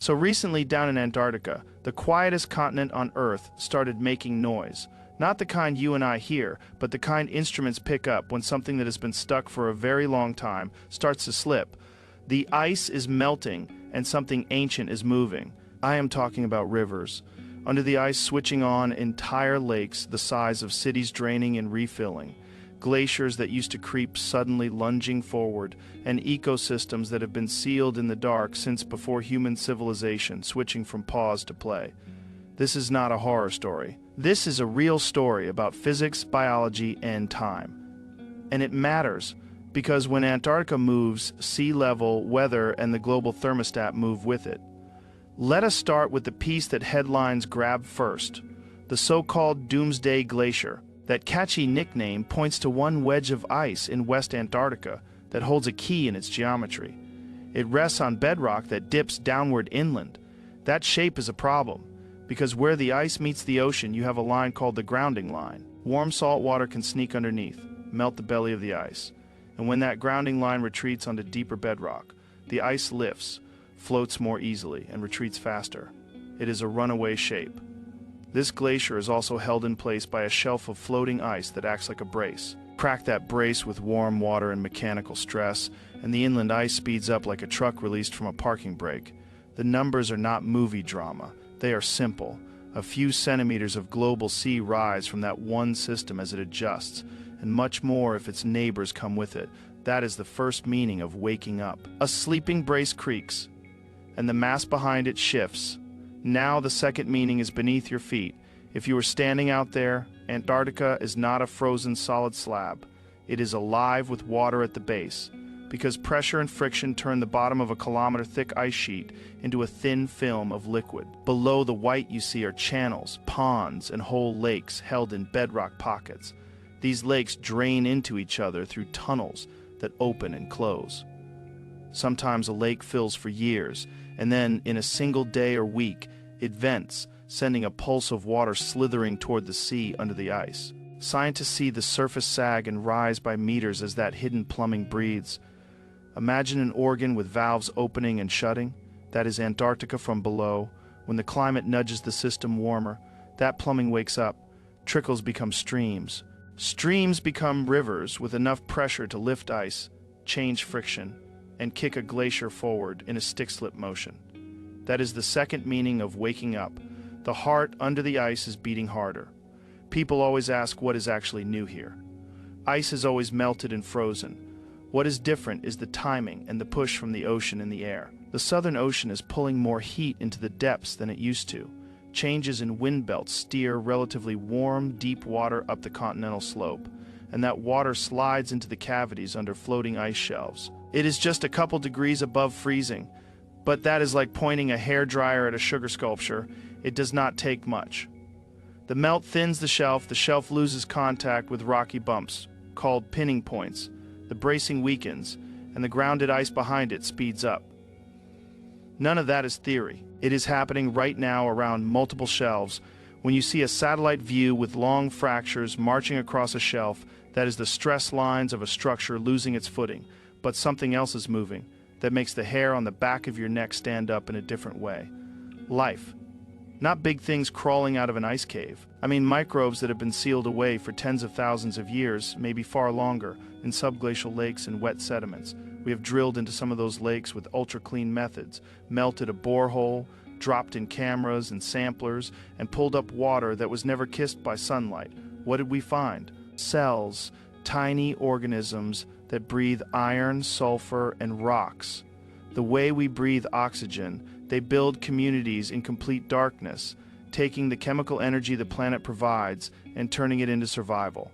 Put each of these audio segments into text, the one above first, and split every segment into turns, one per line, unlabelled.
So recently down in Antarctica, the quietest continent on Earth started making noise. Not the kind you and I hear, but the kind instruments pick up when something that has been stuck for a very long time starts to slip. The ice is melting and something ancient is moving. I am talking about rivers. Under the ice switching on entire lakes the size of cities draining and refilling. Glaciers that used to creep suddenly lunging forward, and ecosystems that have been sealed in the dark since before human civilization, switching from pause to play. This is not a horror story. This is a real story about physics, biology, and time. And it matters because when Antarctica moves, sea level, weather, and the global thermostat move with it. Let us start with the piece that headlines grab first, the so-called doomsday glacier. That catchy nickname points to one wedge of ice in West Antarctica that holds a key in its geometry. It rests on bedrock that dips downward inland. That shape is a problem, because where the ice meets the ocean, you have a line called the grounding line. Warm salt water can sneak underneath, melt the belly of the ice. And when that grounding line retreats onto deeper bedrock, the ice lifts, floats more easily, and retreats faster. It is a runaway shape. This glacier is also held in place by a shelf of floating ice that acts like a brace. Crack that brace with warm water and mechanical stress, and the inland ice speeds up like a truck released from a parking brake. The numbers are not movie drama. They are simple. A few centimeters of global sea rise from that one system as it adjusts, and much more if its neighbors come with it. That is the first meaning of waking up. A sleeping brace creaks, and the mass behind it shifts. Now the second meaning is beneath your feet. If you are standing out there, Antarctica is not a frozen solid slab. It is alive with water at the base, because pressure and friction turn the bottom of a kilometer-thick ice sheet into a thin film of liquid. Below the white you see are channels, ponds, and whole lakes held in bedrock pockets. These lakes drain into each other through tunnels that open and close. Sometimes a lake fills for years, and then, in a single day or week, it vents, sending a pulse of water slithering toward the sea under the ice. Scientists see the surface sag and rise by meters as that hidden plumbing breathes. Imagine an organ with valves opening and shutting. That is Antarctica from below. When the climate nudges the system warmer, that plumbing wakes up. Trickles become streams. Streams become rivers with enough pressure to lift ice, change friction, and kick a glacier forward in a stick-slip motion. That is the second meaning of waking up. The heart under the ice is beating harder. People always ask what is actually new here. Ice has always melted and frozen. What is different is the timing and the push from the ocean in the air. The Southern Ocean is pulling more heat into the depths than it used to. Changes in wind belts steer relatively warm, deep water up the continental slope, and that water slides into the cavities under floating ice shelves. It is just a couple degrees above freezing, but that is like pointing a hairdryer at a sugar sculpture. It does not take much. The melt thins the shelf loses contact with rocky bumps, called pinning points. The bracing weakens, and the grounded ice behind it speeds up. None of that is theory. It is happening right now around multiple shelves. When you see a satellite view with long fractures marching across a shelf, that is the stress lines of a structure losing its footing. But something else is moving that makes the hair on the back of your neck stand up in a different way. Life. Not big things crawling out of an ice cave. I mean microbes that have been sealed away for tens of thousands of years, maybe far longer, in subglacial lakes and wet sediments. We have drilled into some of those lakes with ultra-clean methods, melted a borehole, dropped in cameras and samplers, and pulled up water that was never kissed by sunlight. What did we find? Cells, tiny organisms that breathe iron, sulfur, and rocks. The way we breathe oxygen, they build communities in complete darkness, taking the chemical energy the planet provides and turning it into survival.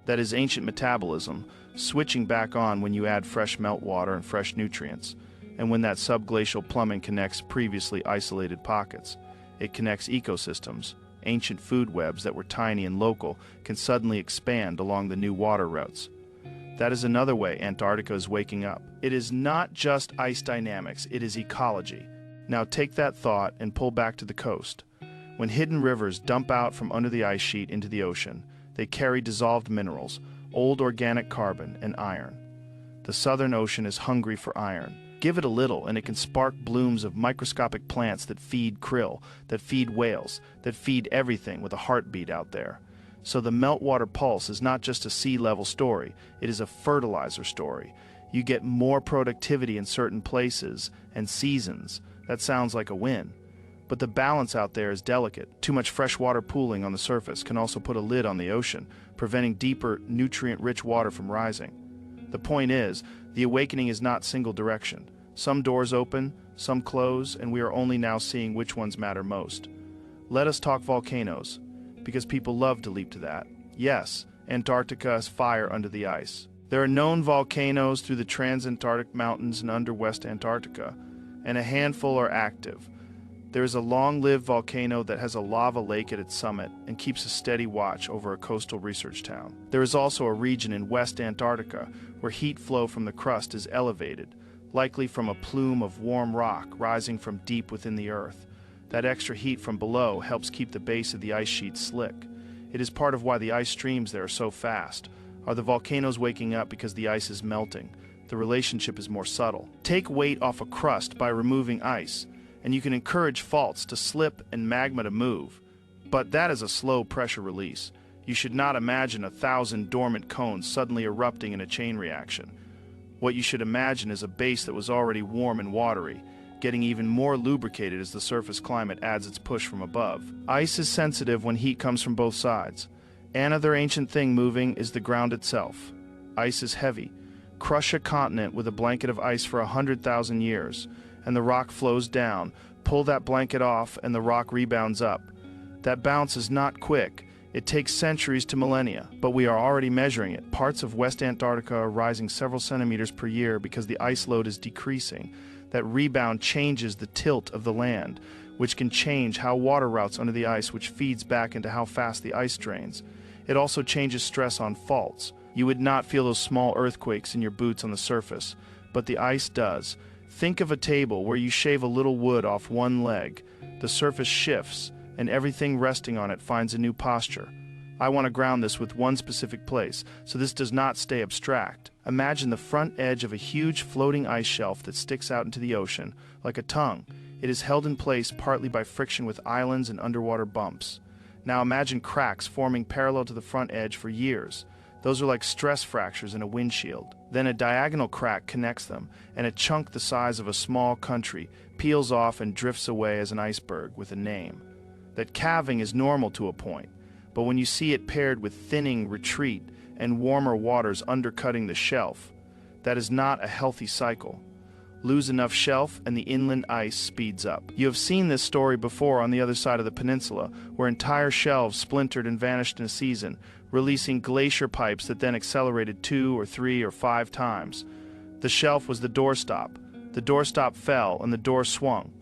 That is ancient metabolism, switching back on when you add fresh meltwater and fresh nutrients, and when that subglacial plumbing connects previously isolated pockets. It connects ecosystems. Ancient food webs that were tiny and local can suddenly expand along the new water routes. That is another way Antarctica is waking up. It is not just ice dynamics, it is ecology. Now take that thought and pull back to the coast. When hidden rivers dump out from under the ice sheet into the ocean, they carry dissolved minerals, old organic carbon, and iron. The Southern Ocean is hungry for iron. Give it a little, and it can spark blooms of microscopic plants that feed krill, that feed whales, that feed everything with a heartbeat out there. So the meltwater pulse is not just a sea-level story, it is a fertilizer story. You get more productivity in certain places and seasons. That sounds like a win. But the balance out there is delicate. Too much fresh water pooling on the surface can also put a lid on the ocean, preventing deeper, nutrient-rich water from rising. The point is, the awakening is not single direction. Some doors open, some close, and we are only now seeing which ones matter most. Let us talk volcanoes, because people love to leap to that. Yes, Antarctica has fire under the ice. There are known volcanoes through the transantarctic mountains and under West Antarctica, and a handful are active. There is a long-lived volcano that has a lava lake at its summit and keeps a steady watch over a coastal research town. There is also a region in West Antarctica where heat flow from the crust is elevated, likely from a plume of warm rock rising from deep within the earth. That extra heat from below helps keep the base of the ice sheet slick. It is part of why the ice streams there are so fast. Are the volcanoes waking up because the ice is melting? The relationship is more subtle. Take weight off a crust by removing ice, and you can encourage faults to slip and magma to move. But that is a slow pressure release. You should not imagine 1,000 dormant cones suddenly erupting in a chain reaction. What you should imagine is a base that was already warm and watery, getting even more lubricated as the surface climate adds its push from above. Ice is sensitive when heat comes from both sides. Another ancient thing moving is the ground itself. Ice is heavy. Crush a continent with a blanket of ice for 100,000 years, and the rock flows down. Pull that blanket off, and the rock rebounds up. That bounce is not quick. It takes centuries to millennia, but we are already measuring it. Parts of West Antarctica are rising several centimeters per year because the ice load is decreasing. That rebound changes the tilt of the land, which can change how water routes under the ice, which feeds back into how fast the ice drains. It also changes stress on faults. You would not feel those small earthquakes in your boots on the surface, but the ice does. Think of a table where you shave a little wood off one leg. The surface shifts, and everything resting on it finds a new posture. I want to ground this with one specific place, so this does not stay abstract. Imagine the front edge of a huge floating ice shelf that sticks out into the ocean, like a tongue. It is held in place partly by friction with islands and underwater bumps. Now imagine cracks forming parallel to the front edge for years. Those are like stress fractures in a windshield. Then a diagonal crack connects them, and a chunk the size of a small country peels off and drifts away as an iceberg with a name. That calving is normal to a point, but when you see it paired with thinning retreat and warmer waters undercutting the shelf, that is not a healthy cycle. Lose enough shelf and the inland ice speeds up. You have seen this story before on the other side of the peninsula, where entire shelves splintered and vanished in a season, releasing glacier pipes that then accelerated 2 or 3 or 5 times. The shelf was the doorstop. The doorstop fell and the door swung.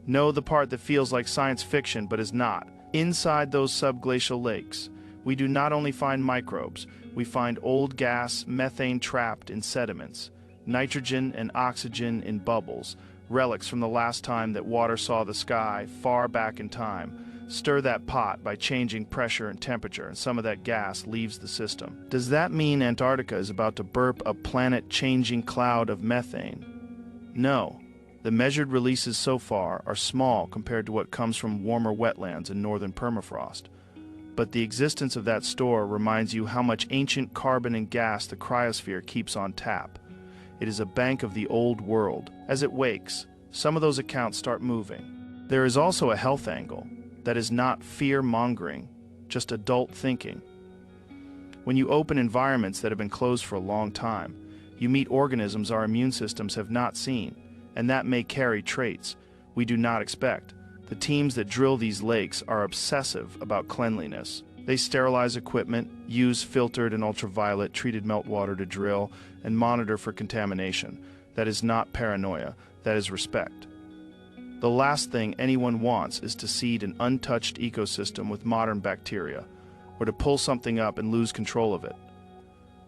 Know the part that feels like science fiction but is not. Inside those subglacial lakes, we do not only find microbes, we find old gas, methane trapped in sediments, nitrogen and oxygen in bubbles, relics from the last time that water saw the sky, far back in time. Stir that pot by changing pressure and temperature, and some of that gas leaves the system. Does that mean Antarctica is about to burp a planet-changing cloud of methane? No. The measured releases so far are small compared to what comes from warmer wetlands and northern permafrost. But the existence of that store reminds you how much ancient carbon and gas the cryosphere keeps on tap. It is a bank of the old world. As it wakes, some of those accounts start moving. There is also a health angle that is not fear-mongering, just adult thinking. When you open environments that have been closed for a long time, you meet organisms our immune systems have not seen, and that may carry traits we do not expect. The teams that drill these lakes are obsessive about cleanliness. They sterilize equipment, use filtered and ultraviolet treated meltwater to drill, and monitor for contamination. That is not paranoia, that is respect. The last thing anyone wants is to seed an untouched ecosystem with modern bacteria, or to pull something up and lose control of it.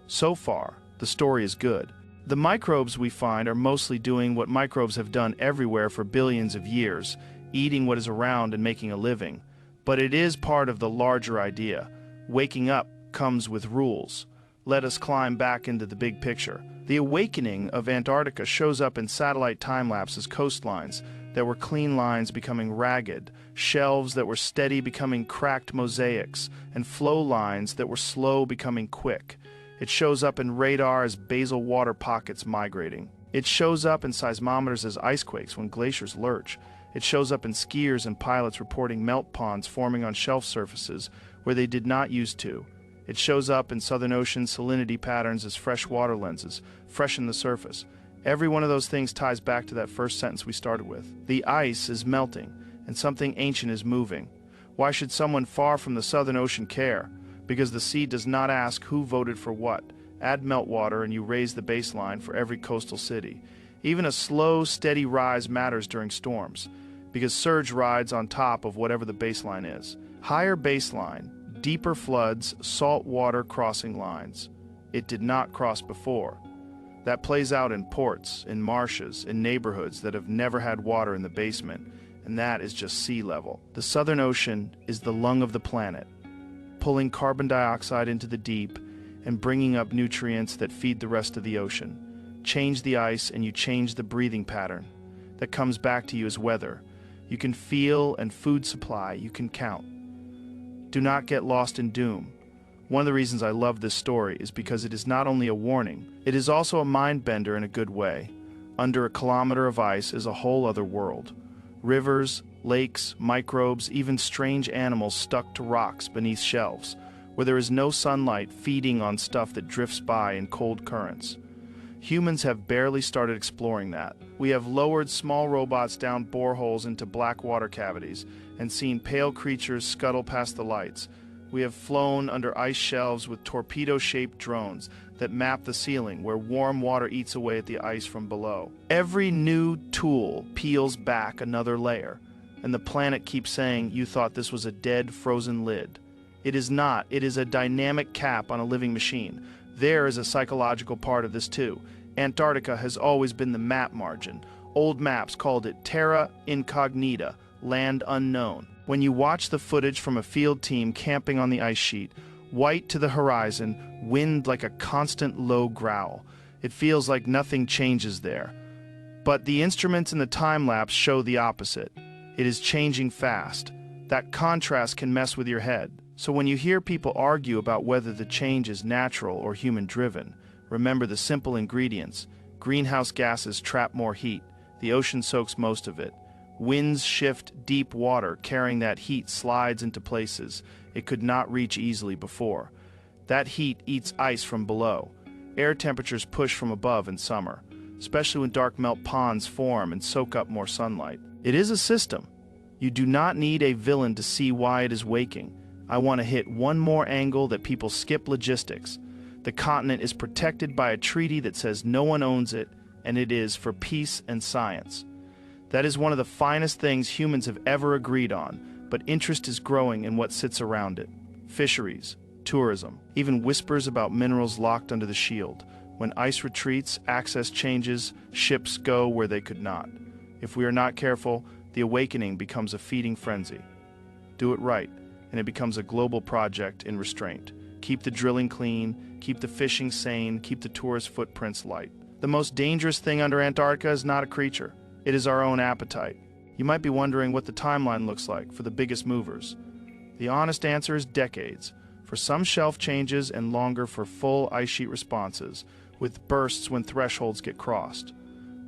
So far, the story is good. The microbes we find are mostly doing what microbes have done everywhere for billions of years, eating what is around and making a living. But it is part of the larger idea. Waking up comes with rules. Let us climb back into the big picture. The awakening of Antarctica shows up in satellite time-lapses coastlines that were clean lines becoming ragged, shelves that were steady becoming cracked mosaics, and flow lines that were slow becoming quick. It shows up in radar as basal water pockets migrating. It shows up in seismometers as icequakes when glaciers lurch. It shows up in skiers and pilots reporting melt ponds forming on shelf surfaces where they did not used to. It shows up in Southern Ocean salinity patterns as fresh water lenses freshen the surface. Every one of those things ties back to that first sentence we started with. The ice is melting, and something ancient is moving. Why should someone far from the Southern Ocean care? Because the sea does not ask who voted for what. Add meltwater and you raise the baseline for every coastal city. Even a slow, steady rise matters during storms, because surge rides on top of whatever the baseline is. Higher baseline, deeper floods, salt water crossing lines. It did not cross before. That plays out in ports, in marshes, in neighborhoods that have never had water in the basement, and that is just sea level. The Southern Ocean is the lung of the planet, pulling carbon dioxide into the deep and bringing up nutrients that feed the rest of the ocean. Change the ice and you change the breathing pattern. That comes back to you as weather. You can feel, and food supply you can count. Do not get lost in doom. One of the reasons I love this story is because it is not only a warning, it is also a mind bender in a good way. Under a kilometer of ice is a whole other world. Rivers, lakes, microbes, even strange animals stuck to rocks beneath shelves, where there is no sunlight feeding on stuff that drifts by in cold currents. Humans have barely started exploring that. We have lowered small robots down boreholes into black water cavities and seen pale creatures scuttle past the lights. We have flown under ice shelves with torpedo-shaped drones that map the ceiling where warm water eats away at the ice from below. Every new tool peels back another layer, and the planet keeps saying, "You thought this was a dead, frozen lid." It is not. It is a dynamic cap on a living machine. There is a psychological part of this too. Antarctica has always been the map margin. Old maps called it terra incognita, land unknown. When you watch the footage from a field team camping on the ice sheet, white to the horizon, wind like a constant low growl. It feels like nothing changes there. But the instruments in the time-lapse show the opposite. It is changing fast. That contrast can mess with your head. So when you hear people argue about whether the change is natural or human-driven, remember the simple ingredients. Greenhouse gases trap more heat. The ocean soaks most of it. Winds shift deep water, carrying that heat slides into places it could not reach easily before. That heat eats ice from below. Air temperatures push from above in summer, especially when dark melt ponds form and soak up more sunlight. It is a system. You do not need a villain to see why it is waking. I want to hit one more angle that people skip: logistics. The continent is protected by a treaty that says no one owns it, and it is for peace and science. That is one of the finest things humans have ever agreed on, but interest is growing in what sits around it. Fisheries, tourism, even whispers about minerals locked under the shield. When ice retreats, access changes, ships go where they could not. If we are not careful, the awakening becomes a feeding frenzy. Do it right, and it becomes a global project in restraint. Keep the drilling clean, keep the fishing sane, keep the tourist footprints light. The most dangerous thing under Antarctica is not a creature. It is our own appetite. You might be wondering what the timeline looks like for the biggest movers. The honest answer is decades, for some shelf changes and longer for full ice sheet responses, with bursts when thresholds get crossed.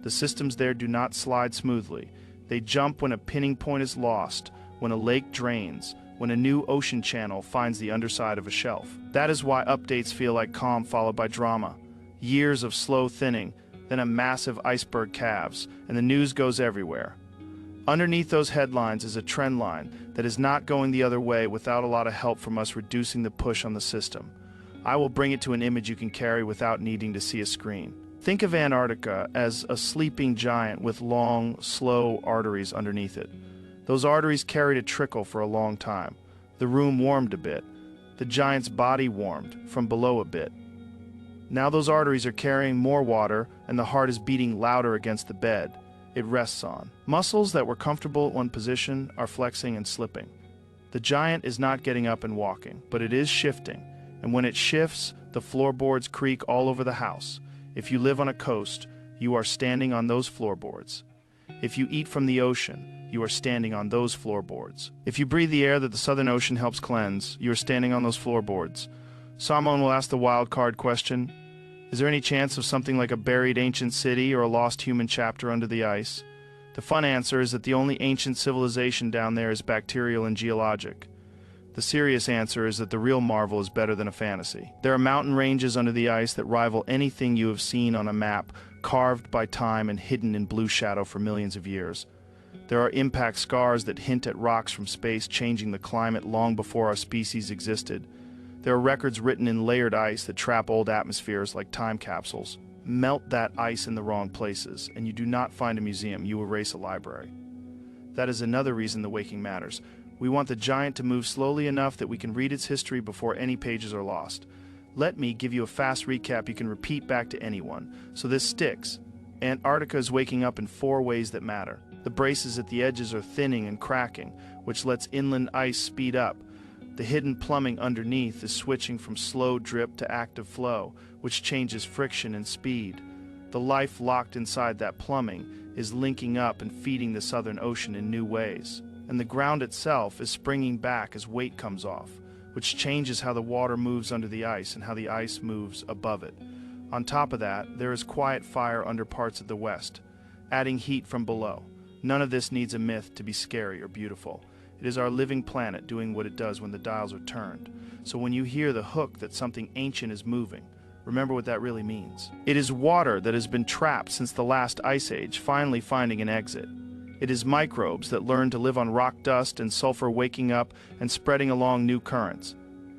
The systems there do not slide smoothly. They jump when a pinning point is lost, when a lake drains, when a new ocean channel finds the underside of a shelf. That is why updates feel like calm followed by drama. Years of slow thinning, then a massive iceberg calves, and the news goes everywhere. Underneath those headlines is a trend line that is not going the other way without a lot of help from us reducing the push on the system. I will bring it to an image you can carry without needing to see a screen. Think of Antarctica as a sleeping giant with long, slow arteries underneath it. Those arteries carried a trickle for a long time. The room warmed a bit. The giant's body warmed from below a bit. Now those arteries are carrying more water, and the heart is beating louder against the bed it rests on. Muscles that were comfortable at one position are flexing and slipping. The giant is not getting up and walking, but it is shifting, and when it shifts, the floorboards creak all over the house. If you live on a coast, you are standing on those floorboards. If you eat from the ocean, you are standing on those floorboards. If you breathe the air that the Southern Ocean helps cleanse, you are standing on those floorboards. Someone will ask the wild card question: is there any chance of something like a buried ancient city or a lost human chapter under the ice? The fun answer is that the only ancient civilization down there is bacterial and geologic. The serious answer is that the real marvel is better than a fantasy. There are mountain ranges under the ice that rival anything you have seen on a map, carved by time and hidden in blue shadow for millions of years. There are impact scars that hint at rocks from space changing the climate long before our species existed. There are records written in layered ice that trap old atmospheres like time capsules. Melt that ice in the wrong places, and you do not find a museum, you erase a library. That is another reason the waking matters. We want the giant to move slowly enough that we can read its history before any pages are lost. Let me give you a fast recap you can repeat back to anyone, so this sticks. Antarctica is waking up in 4 ways that matter. The braces at the edges are thinning and cracking, which lets inland ice speed up. The hidden plumbing underneath is switching from slow drip to active flow, which changes friction and speed. The life locked inside that plumbing is linking up and feeding the Southern Ocean in new ways. And the ground itself is springing back as weight comes off, which changes how the water moves under the ice and how the ice moves above it. On top of that, there is quiet fire under parts of the west, adding heat from below. None of this needs a myth to be scary or beautiful. It is our living planet doing what it does when the dials are turned. So when you hear the hook that something ancient is moving, remember what that really means. It is water that has been trapped since the last ice age, finally finding an exit. It is microbes that learn to live on rock dust and sulfur waking up and spreading along new currents.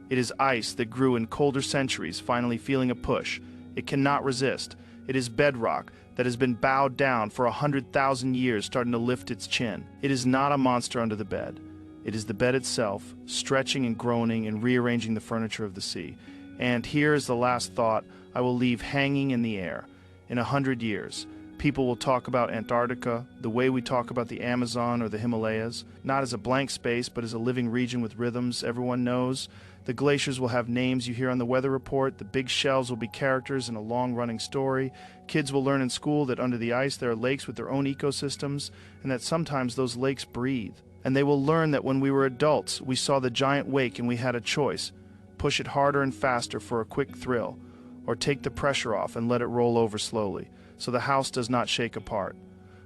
It is ice that grew in colder centuries finally feeling a push. It cannot resist. It is bedrock that has been bowed down for 100,000 years starting to lift its chin. It is not a monster under the bed. It is the bed itself, stretching and groaning and rearranging the furniture of the sea. And here is the last thought I will leave hanging in the air. In 100 years, people will talk about Antarctica the way we talk about the Amazon or the Himalayas, not as a blank space, but as a living region with rhythms everyone knows. The glaciers will have names you hear on the weather report. The big shelves will be characters in a long-running story. Kids will learn in school that under the ice there are lakes with their own ecosystems, and that sometimes those lakes breathe. And they will learn that when we were adults, we saw the giant wake and we had a choice. Push it harder and faster for a quick thrill, or take the pressure off and let it roll over slowly, so the house does not shake apart.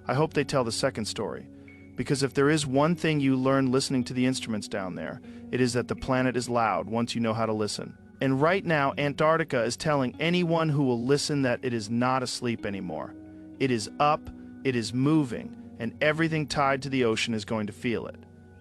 I hope they tell the second story, because if there is one thing you learn listening to the instruments down there, it is that the planet is loud once you know how to listen. And right now, Antarctica is telling anyone who will listen that it is not asleep anymore. It is up, it is moving, and everything tied to the ocean is going to feel it.